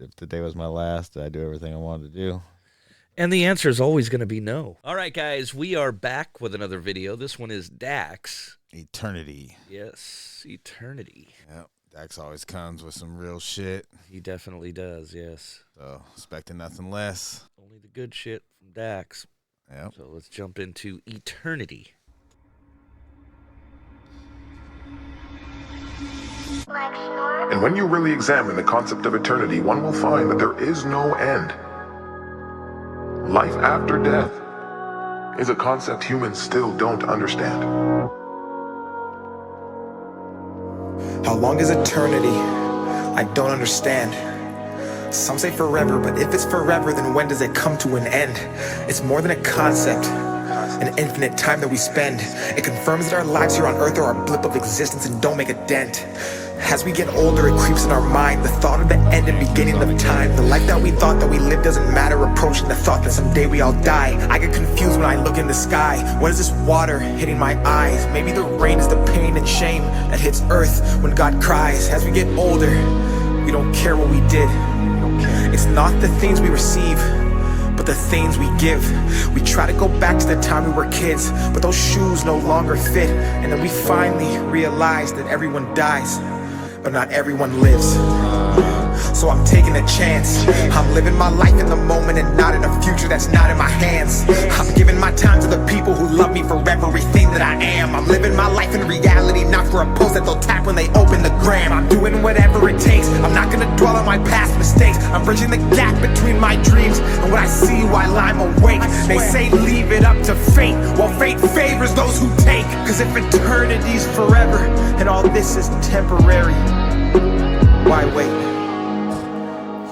if the day was my last, did I do everything I wanted to do? And the answer is always going to be no. All right, guys, we are back with another video. This one is Dax. Eternity. Yes, eternity. Yep. Dax always comes with some real shit. He definitely does, yes. So, expecting nothing less. Only the good shit from Dax. Yep. So let's jump into eternity. And when you really examine the concept of eternity, one will find that there is no end. Life after death is a concept humans still don't understand. How long is eternity? I don't understand. Some say forever, but if it's forever, then when does it come to an end? It's more than a concept, an infinite time that we spend. It confirms that our lives here on earth are a blip of existence and don't make a dent. As we get older, it creeps in our mind, the thought of the end and beginning of time. The life that we thought that we lived doesn't matter, approaching the thought that someday we all die. I get confused when I look in the sky. What is this water hitting my eyes? Maybe the rain is the pain and shame that hits earth when God cries. As we get older, we don't care what we did. It's not the things we receive, but the things we give. We try to go back to the time we were kids, but those shoes no longer fit. And then we finally realize that everyone dies, but not everyone lives. So I'm taking a chance. I'm living my life in the moment and not in a future that's not in my hands. I'm giving my time to the people who love me for everything that I am. I'm living my life in reality, not for a post that they'll tap when they open the gram. I'm doing whatever it takes. I'm not gonna dwell on my past mistakes. I'm bridging the gap between my dreams and what I see while I'm awake. They say leave it up to fate, well fate favors those who take. Cause if eternity's forever and all this is temporary, why wait?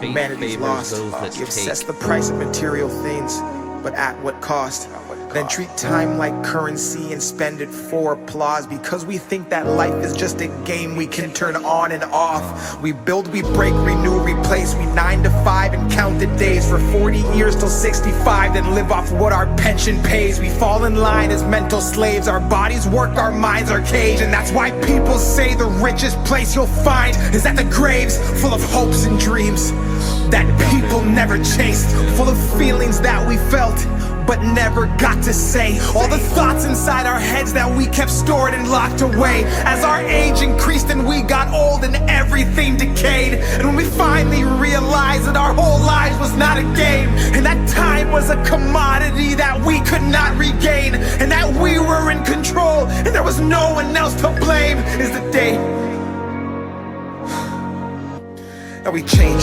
Humanity's lost. We obsess the price of material things, but at what cost? Then treat time like currency and spend it for applause, because we think that life is just a game we can turn on and off. We build, we break, renew, replace. We 9 to 5 and count the days for 40 years till 65, then live off what our pension pays. We fall in line as mental slaves. Our bodies work, our minds are caged. And that's why people say the richest place you'll find is at the graves, full of hopes and dreams that people never chased, full of feelings that we felt but never got to say. All the thoughts inside our heads that we kept stored and locked away. As our age increased and we got old and everything decayed, and when we finally realized that our whole lives was not a game, and that time was a commodity that we could not regain, and that we were in control and there was no one else to blame, is the day that we change.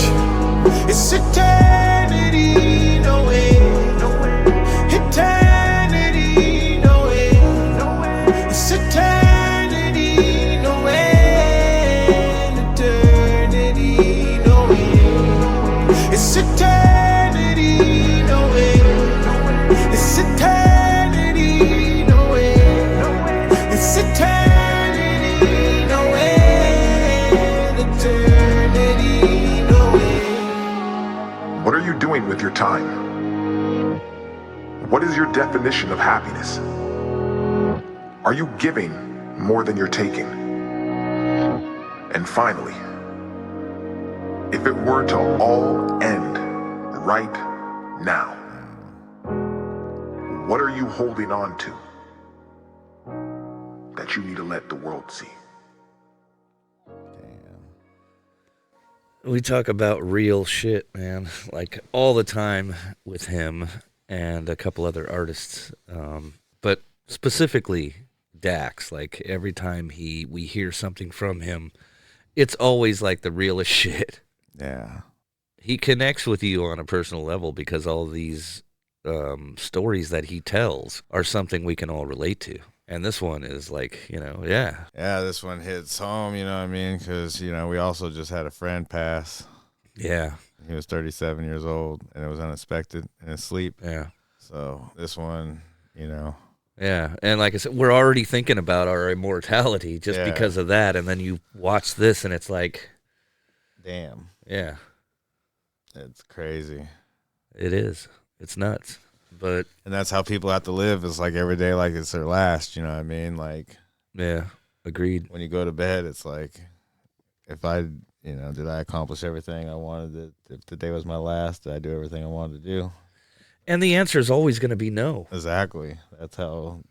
It's eternity, no way, no way. Eternity, no way, no way. It's eternity, no way. Eternity, no way. It's eternity, no way, no way. It's eternity, no way, no way. It's eternity, no way. Eternity, no way. What are you doing with your time? What is your definition of happiness? Are you giving more than you're taking? And finally, if it were to all end right now, what are you holding on to that you need to let the world see? We talk about real shit, man, like all the time with him and a couple other artists, but specifically Dax. Like every time we hear something from him, it's always like the realest shit. Yeah. He connects with you on a personal level because all these stories that he tells are something we can all relate to. And this one is like, yeah. Yeah, this one hits home, you know what I mean? Because, we also just had a friend pass. Yeah. He was 37 years old, and it was unexpected in his sleep. Yeah. So this one, Yeah, and like I said, we're already thinking about our immortality just because of that, and then you watch this, and it's like... Damn. Yeah. It's crazy. It is. It's nuts. And that's how people have to live. It's like every day like it's their last, you know what I mean? Like... Yeah, agreed. When you go to bed, it's like, if I You know, did I accomplish everything I wanted? If the day was my last, did I do everything I wanted to do? And the answer is always going to be no. Exactly. That's how,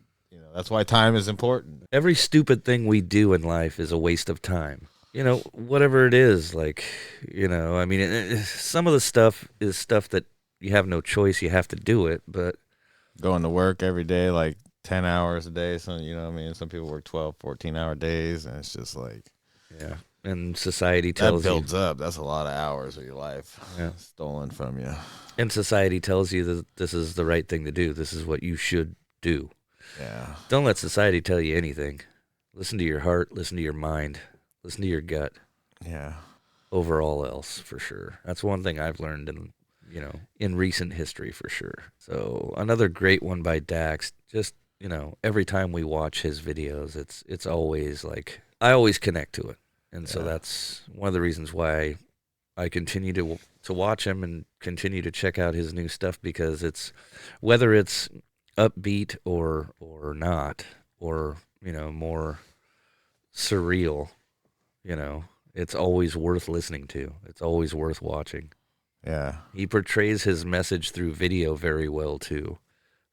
that's why time is important. Every stupid thing we do in life is a waste of time. Whatever it is, like, I mean, some of the stuff is stuff that you have no choice. You have to do it, but going to work every day, like 10 hours a day. So, some people work 12, 14-hour days, and it's just like, yeah. And society tells that builds up. That's a lot of hours of your life stolen from you. And society tells you that this is the right thing to do. This is what you should do. Yeah. Don't let society tell you anything. Listen to your heart. Listen to your mind. Listen to your gut. Yeah. Over all else, for sure. That's one thing I've learned in recent history, for sure. So another great one by Dax. Just, every time we watch his videos, it's always like, I always connect to it. And so that's one of the reasons why I continue to watch him and continue to check out his new stuff, because it's, whether it's upbeat or not, or, more surreal, it's always worth listening to. It's always worth watching. Yeah. He portrays his message through video very well, too.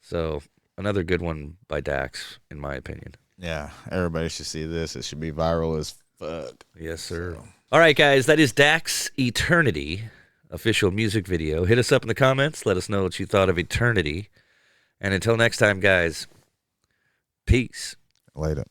So another good one by Dax, in my opinion. Yeah. Everybody should see this. It should be viral as fuck. Yes, sir. So. All right, guys, that is Dax Eternity, official music video. Hit us up in the comments. Let us know what you thought of Eternity. And until next time, guys, peace. Later.